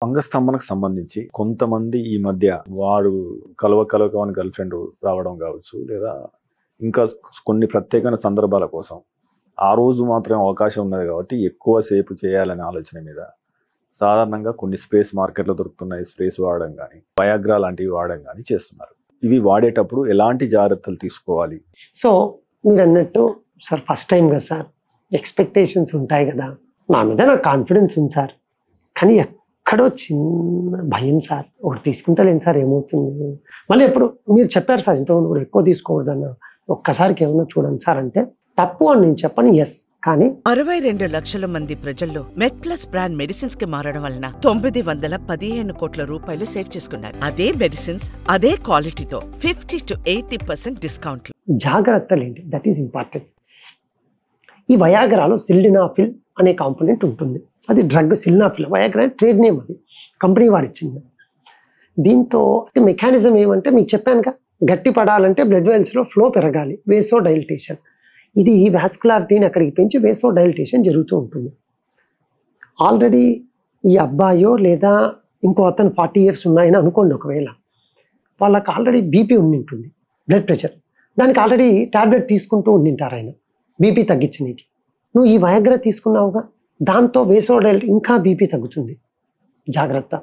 అంగస్తంభనకు సంబంధించి కొంతమంది ఈ మధ్య వాడు కలవకని గర్ల్ ఫ్రెండ్ రావడం కావచ్చు, లేదా ఇంకా కొన్ని ప్రత్యేకమైన సందర్భాల కోసం ఆ రోజు మాత్రం అవకాశం ఉన్నది కాబట్టి ఎక్కువసేపు చేయాలనే ఆలోచన మీద సాధారణంగా కొన్ని స్పేస్ మార్కెట్లో దొరుకుతున్నాయి, స్పేస్ వాడడం కానీ వయాగ్రా లాంటివి వాడడం కానీ చేస్తున్నారు. ఇవి వాడేటప్పుడు ఎలాంటి జాగ్రత్తలు తీసుకోవాలి? సో మీరు అన్నట్టు సార్ ఫస్ట్ టైం కదా సార్, ఎక్స్పెక్టేషన్స్ ఉంటాయి కదా. నా మీద నాకు కాన్ఫిడెన్స్ ఉంది సార్, కానీ ఎక్కడో చిన్న భయం సార్. ఒకటి తీసుకుంటలేను సార్, ఏమవుతుంది మళ్ళీ ఎప్పుడు మీరు చెప్పారు సార్ ఇంతకుముందు కూడా ఎక్కువ తీసుకోకూడదన్న, ఒక్కసారికి ఏమన్నా చూడండి సార్ అంటే తప్పు అని నేను చెప్పను. ఎస్, కానీ 62 లక్షల మంది ప్రజల్లో మెడ్ప్లస్ బ్రాండ్ మెడిసిన్స్ కి మారడం వలన 915 కోట్ల రూపాయలు సేవ్ చేసుకున్నారు. అదే మెడిసిన్స్ అదే క్వాలిటీతో 50 to 80% డిస్కౌంట్. జాగ్రత్తలు ఏంటి, దట్ ఈస్ ఇంపార్టెంట్. ఈ వయాగ్రాలో సిల్డినాఫిల్ అనే కాంపోనెంట్ ఉంటుంది. అది డ్రగ్ సిల్డినాఫిల్, వయాగ్రా ట్రేడ్ నేమ్, అది కంపెనీ వాడిచ్చింది. దీంతో మెకానిజం ఏమంటే మీకు చెప్పానుగా, గట్టి పడాలంటే బ్లడ్ వెల్స్లో ఫ్లో పెరగాలి, వేసో డైలిటేషన్. ఇది వాస్కులారిటీని అక్కడికి పెంచి వేసో డైలిటేషన్ జరుగుతూ ఉంటుంది. ఆల్రెడీ ఈ అబ్బాయో లేదా ఇంకో అతను 40 years ఉన్నాయని అనుకోండి, ఒకవేళ వాళ్ళకి ఆల్రెడీ బీపీ ఉండింటుంది, బ్లడ్ ప్రెషర్, దానికి ఆల్రెడీ ట్యాబ్లెట్ తీసుకుంటూ ఉండింటారు ఆయన బీపీ తగ్గించనీకి. నువ్వు ఈ వయాగ్రా తీసుకున్నావుగా, దాంతో వేసోడైల్ ఇంకా బీపీ తగ్గుతుంది. జాగ్రత్త.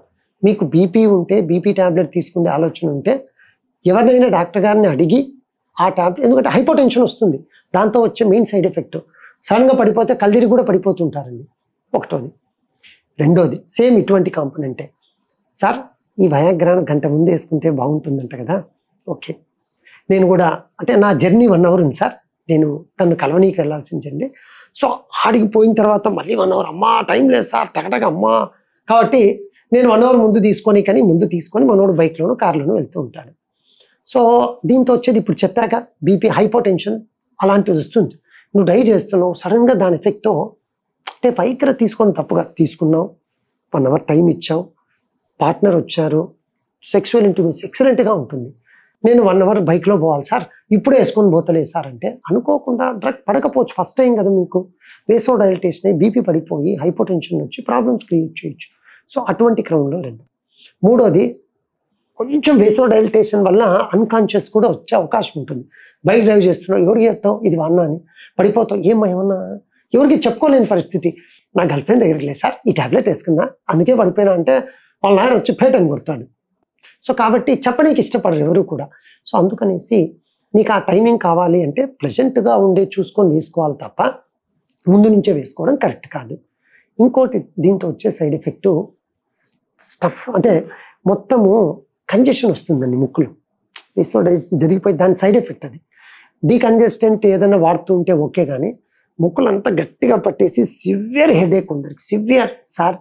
మీకు బీపీ ఉంటే, బీపీ ట్యాబ్లెట్ తీసుకునే ఆలోచన ఉంటే ఎవరినైనా డాక్టర్ గారిని అడిగి ఆ ట్యాబ్లెట్, ఎందుకంటే హైపోటెన్షన్ వస్తుంది, దాంతో వచ్చే మెయిన్ సైడ్ ఎఫెక్ట్ సడన్గా పడిపోతే కల్దిరి కూడా పడిపోతుంటారండి. ఒకటోది. రెండోది సేమ్ ఇటువంటి కాంపోనెంటే సార్, ఈ వయాగ్రాను గంట ముందు వేసుకుంటే బాగుంటుందంట కదా. ఓకే, నేను కూడా అంటే నా జర్నీ 1 hour ఉంది సార్, నేను తను కలవనీకి వెళ్ళాల్సిన జర్నీ. సో ఆడికి పోయిన తర్వాత మళ్ళీ 1 hour, అమ్మా టైం లేదు సార్, టగటగ అమ్మా. కాబట్టి నేను 1 hour ముందు తీసుకొని, కానీ ముందు తీసుకొని మనోడు బైక్లోనూ కార్లోనూ వెళ్తూ ఉంటాడు. సో దీంతో వచ్చేది ఇప్పుడు చెప్పాక బీపీ, హైపోటెన్షన్ అలాంటివి వస్తుంది. నువ్వు డై చేస్తున్నావు, సడన్గా దాని ఎఫెక్ట్తో అంటే వైఖరి తీసుకొని తప్పుగా తీసుకున్నావు, 1 hour టైం ఇచ్చావు, పార్ట్నర్ వచ్చారు, సెక్సువల్ ఇంటిమసీ ఎక్సలెంట్గా ఉంటుంది. నేను 1 hour బైక్లో పోవాలి సార్, ఇప్పుడే వేసుకొని పోతలేదు సార్ అంటే అనుకోకుండా డ్రగ్ పడకపోవచ్చు, ఫస్ట్ టైం కదా మీకు, వేసో డైలిటేషన్ అయ్యి బీపీ పడిపోయి హైపోటెన్షన్ వచ్చి ప్రాబ్లమ్స్ క్రియేట్ చేయొచ్చు. సో అటువంటి క్రమంలో 2. మూడోది, కొంచెం వేసో డైలిటేషన్ వల్ల అన్కాన్షియస్ కూడా వచ్చే అవకాశం ఉంటుంది. బైక్ డ్రైవ్ చేస్తున్నావు, ఎవరికి చెప్తావు ఇది వాడినా అని, పడిపోతావు, ఏమన్నా ఎవరికి చెప్పుకోలేని పరిస్థితి. నా గర్ల్ ఫ్రెండ్ దగ్గరికి లేదు సార్, ఈ ట్యాబ్లెట్ వేసుకున్నా అందుకే పడిపోయినా అంటే వాళ్ళ నాయన వచ్చి పేటని కొడతాడు. సో కాబట్టి చెప్పడానికి ఇష్టపడరు ఎవరు కూడా. సో అందుకనేసి నీకు ఆ టైమింగ్ కావాలి అంటే ప్లెజెంట్గా ఉండే చూసుకొని వేసుకోవాలి తప్ప ముందు నుంచే వేసుకోవడం కరెక్ట్ కాదు. ఇంకోటి దీంతో వచ్చే సైడ్ ఎఫెక్టు స్టఫ్, అంటే మొత్తము కంజెషన్ వస్తుందండి ముక్కులో, వేసోడైజేషన్ జరిగిపోయి దాని సైడ్ ఎఫెక్ట్ అది. డీకంజెస్టెంట్ ఏదైనా వాడుతూ ఉంటే ఓకే, కానీ ముక్కులు అంతా గట్టిగా పట్టేసి సివియర్ హెడేక్ ఉంది, సివియర్ సార్.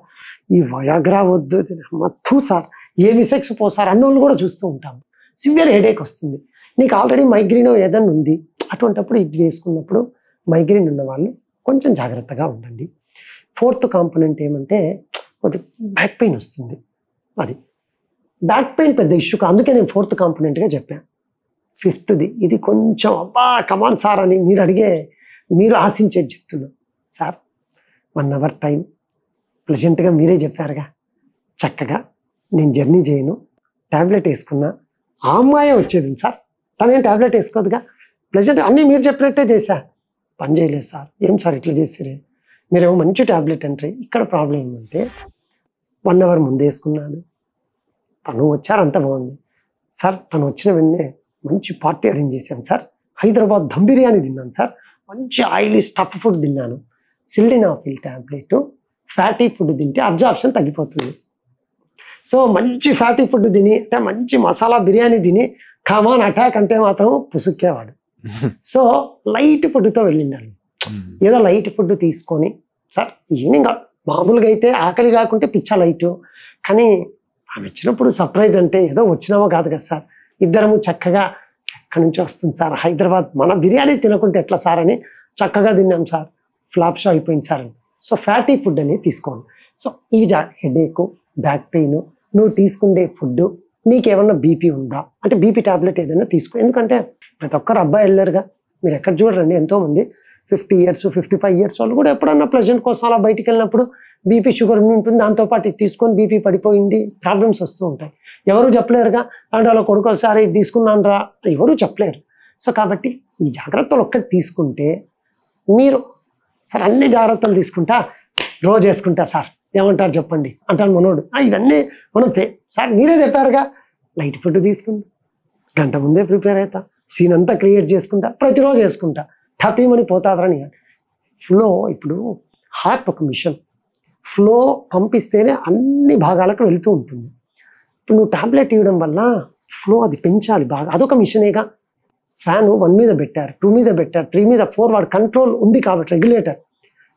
ఈ వయాగ్రా వద్దు మత్తు సార్, ఏమి సెక్స్ పోసారు అన్నోళ్ళు కూడా చూస్తూ ఉంటాము, సివియర్ హెడేక్ వస్తుంది. నీకు ఆల్రెడీ మైగ్రేన్ ఏదైనా ఉంది, అటువంటిప్పుడు ఇది వేసుకున్నప్పుడు మైగ్రేన్ ఉన్న వాళ్ళు కొంచెం జాగ్రత్తగా ఉండండి. 4th కాంపోనెంట్ ఏమంటే కొద్దిగా బ్యాక్ పెయిన్ వస్తుంది. అది బ్యాక్ పెయిన్ పెద్ద ఇష్యూ, అందుకే నేను 4th కాంపోనెంట్గా చెప్పాను. 5th ఇది కొంచెం అబ్బా కమాన్ సార్ అని మీరు ఆశించేది చెప్తున్నాం సార్. 1 hour టైం ప్లెజెంట్గా మీరే చెప్పారుగా, చక్కగా నేను జర్నీ చేయను, ట్యాబ్లెట్ వేసుకున్నా, ఆ అమ్మాయే వచ్చేది సార్, తనేం ట్యాబ్లెట్ వేసుకోదుగా, ప్లెజెంట్ అన్నీ మీరు చెప్పినట్టే చేశా, పని చేయలేదు సార్. ఏం సార్ ఇట్లా చేసిరే, మీరేమో మంచి ట్యాబ్లెట్ అంటే. ఇక్కడ ప్రాబ్లం ఏమంటే 1 hour ముందు వేసుకున్నాను, తను వచ్చారు, అంత బాగుంది సార్. తను వచ్చిన వెంటనే మంచి పార్టీ అరేంజ్ చేశాను సార్, హైదరాబాద్ దమ్ బిర్యానీ తిన్నాను సార్, మంచి ఆయిలీ స్టఫ్ ఫుడ్ తిన్నాను. సిల్డినాఫిల్ ట్యాబ్లెట్ ఫ్యాటీ ఫుడ్ తింటే అబ్జార్ప్షన్ తగ్గిపోతుంది. సో మంచి ఫ్యాటీ ఫుడ్ తిని అంటే మంచి మసాలా బిర్యానీ తిని కమాన్ అటాక్ అంటే మాత్రం పుసుక్కేవాడు. సో లైట్ ఫుడ్తో వెళ్ళిండాను, ఏదో లైట్ ఫుడ్ తీసుకొని సార్ ఈవినింగ్ మామూలుగా అయితే ఆకలి కాకుంటే పిచ్చ లైట్, కానీ ఆమె వచ్చినప్పుడు సర్ప్రైజ్ అంటే ఏదో వచ్చినామో కాదు కదా సార్, ఇద్దరము చక్కగా ఎక్కడి నుంచి వస్తుంది సార్, హైదరాబాద్ మన బిర్యానీ తినకుంటే ఎట్లా సార్ అని చక్కగా తిన్నాం సార్, ఫ్లాప్ షో అయిపోయింది సార్ అని. సో ఫ్యాటీ ఫుడ్ అనేది తీసుకోండి. సో ఇవి హెడేక్, బ్యాక్ పెయిన్, నువ్వు తీసుకునే ఫుడ్, నీకేమన్నా బీపీ ఉందా అంటే బీపీ ట్యాబ్లెట్ ఏదైనా తీసుకో. ఎందుకంటే ప్రతి ఒక్కరు అబ్బాయి వెళ్ళారుగా, మీరు ఎక్కడ చూడరండి ఎంతోమంది 50 years 55 years వాళ్ళు కూడా ఎప్పుడన్నా ప్లెజెంట్ కోసం అలా బయటికి వెళ్ళినప్పుడు బీపీ షుగర్ ఉంటుంది, దాంతోపాటు ఇది తీసుకొని బీపీ పడిపోయింది, ప్రాబ్లమ్స్ వస్తూ ఉంటాయి. ఎవరు చెప్పలేరుగా, అంటే వాళ్ళ కొడుకు ఒకసారి ఇది తీసుకున్నాను రా, ఎవరు చెప్పలేరు. సో కాబట్టి ఈ జాగ్రత్తలు ఒక్కటి తీసుకుంటే మీరు సార్ అన్ని జాగ్రత్తలు తీసుకుంటా రోజు వేసుకుంటా సార్ ఏమంటారు చెప్పండి అంటాడు మనోడు. ఇవన్నీ మనం సార్ మీరే చెప్పారుగా, లైట్ ఫుడ్ తీసుకుంటా, గంట ముందే ప్రిపేర్ అవుతా, సీన్ అంతా క్రియేట్ చేసుకుంటా, ప్రతిరోజు వేసుకుంటా, టపీమని పోతాదని. ఫ్లో ఇప్పుడు హార్ట్ ఒక మిషన్, ఫ్లో పంపిస్తేనే అన్ని భాగాలకు వెళ్తూ ఉంటుంది. ఇప్పుడు నువ్వు టాబ్లెట్ ఇవ్వడం వల్ల ఫ్లో అది పెంచాలి బాగా, అదొక మిషనేగా. ఫ్యాన్ 1 మీద పెట్టారు, 2 మీద పెట్టారు, 3 మీద 4, వాడు కంట్రోల్ ఉంది కాబట్టి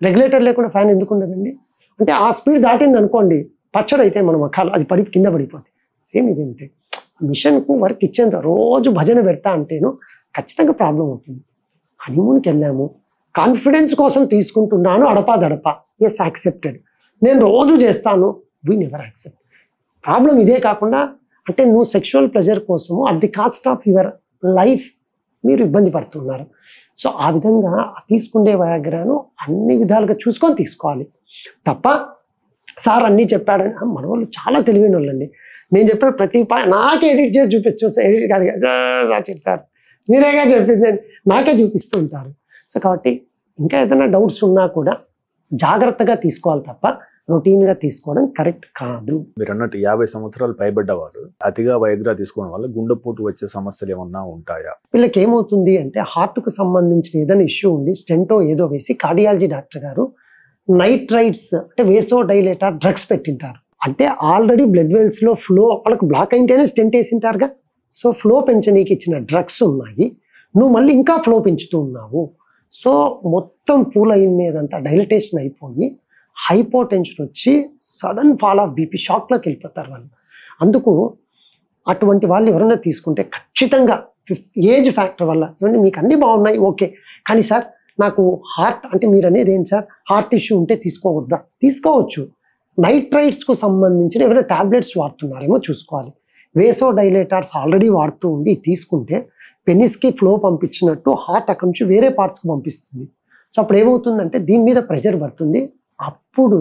రెగ్యులేటర్ లేకుండా ఫ్యాన్ ఎందుకు ఉండదండి? అంటే ఆ స్పీడ్ దాటింది అనుకోండి, పచ్చడి అయితే మన మఖాలు అది కింద పడిపోతుంది. సేమ్ ఇదేంటే మిషన్కు వర్క్ ఇచ్చేంత రోజు భజన పెడతా అంటేను ఖచ్చితంగా ప్రాబ్లం అవుతుంది. హనీమూన్కి వెళ్ళాము, కాన్ఫిడెన్స్ కోసం తీసుకుంటున్నాను, అడపా ఎస్ యాక్సెప్టెడ్, నేను రోజు చేస్తాను, వీ నెవర్ యాక్సెప్ట్. ప్రాబ్లం ఇదే కాకుండా అంటే నువ్వు సెక్షువల్ ప్లెజర్ కోసము at the cost of your life మీరు ఇబ్బంది పడుతున్నారు. సో ఆ విధంగా తీసుకునే వయాగ్రాను అన్ని విధాలుగా చూసుకొని తీసుకోవాలి తప్ప సార్ అన్నీ చెప్పాడని. మన వాళ్ళు చాలా తెలివైన వాళ్ళండి. నేను చెప్పిన ప్రతి నాకే ఎడిట్ చేసి చూపించు, ఎడిట్ కాదు సార్ చెప్పారు, మీరేగా చెప్పింది నాకే చూపిస్తూ ఉంటారు. సో కాబట్టి ఇంకా ఏదైనా డౌట్స్ ఉన్నా కూడా జాగ్రత్తగా తీసుకోవాలి తప్ప రొటీన్గా తీసుకోవడం కరెక్ట్ కాదు. మీరు అన్నట్టు 50 సంవత్సరాలు పైబడ్డవారు అతిగా వయాగ్రా తీసుకోవడం వల్ల గుండెపోటు వచ్చే సమస్యలు ఏమన్నా ఉంటాయా? వీళ్ళకి ఏమవుతుంది అంటే హార్ట్కు సంబంధించిన ఏదైనా ఇష్యూ ఉండి స్టెంటో ఏదో వేసి కార్డియాలజీ డాక్టర్ గారు నైట్రైట్స్ అంటే వేసో డైలేటర్ డ్రగ్స్ పెట్టింటారు. అంటే ఆల్రెడీ బ్లడ్ వెల్స్ లో ఫ్లో వాళ్ళకి బ్లాక్ అయితేనే స్టెంట్ వేసింటారుగా. సో ఫ్లో పెంచనీకి ఇచ్చిన డ్రగ్స్ ఉన్నాయి, నువ్వు మళ్ళీ ఇంకా ఫ్లో పెంచుతూ ఉన్నావు. సో మొత్తం పూల్ అయినదంతా డైలటేషన్ అయిపోయి హైపోటెన్షన్ వచ్చి సడన్ ఫాల్ ఆఫ్ బీపీ షాక్లోకి వెళ్ళిపోతారు వాళ్ళు. అందుకు అటువంటి వాళ్ళు ఎవరైనా తీసుకుంటే ఖచ్చితంగా ఏజ్ ఫ్యాక్టర్ వల్ల ఏమంటే మీకు అన్నీ బాగున్నాయి ఓకే, కానీ సార్ నాకు హార్ట్ అంటే మీరు అనేది ఏంటి సార్ హార్ట్ ఇష్యూ ఉంటే తీసుకోవద్దా? తీసుకోవచ్చు. నైట్రైట్స్కు సంబంధించిన ఏమైనా టాబ్లెట్స్ వాడుతున్నారేమో చూసుకోవాలి. వేసో డైలేటర్స్ ఆల్రెడీ వాడుతూ ఉండి తీసుకుంటే పెనిస్కి ఫ్లో పంపించినట్టు హార్ట్ అక్కడి నుంచి వేరే పార్ట్స్కి పంపిస్తుంది. సో అప్పుడు ఏమవుతుందంటే దీని మీద ప్రెషర్ పడుతుంది, అప్పుడు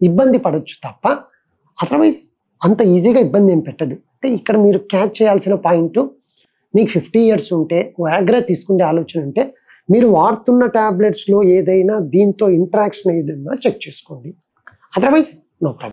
ఇబ్బంది పడవచ్చు తప్ప అదర్వైజ్ అంత ఈజీగా ఇబ్బంది ఏం పెట్టదు. అంటే ఇక్కడ మీరు క్యాచ్ చేయాల్సిన పాయింట్, మీకు 50 years ఉంటే వయాగ్రా తీసుకునే ఆలోచన ఉంటే మీరు వాడుతున్న టాబ్లెట్స్లో ఏదైనా దీంతో ఇంట్రాక్షన్ ఏదైనా చెక్ చేసుకోండి, అదర్వైజ్ నో ప్రాబ్లం.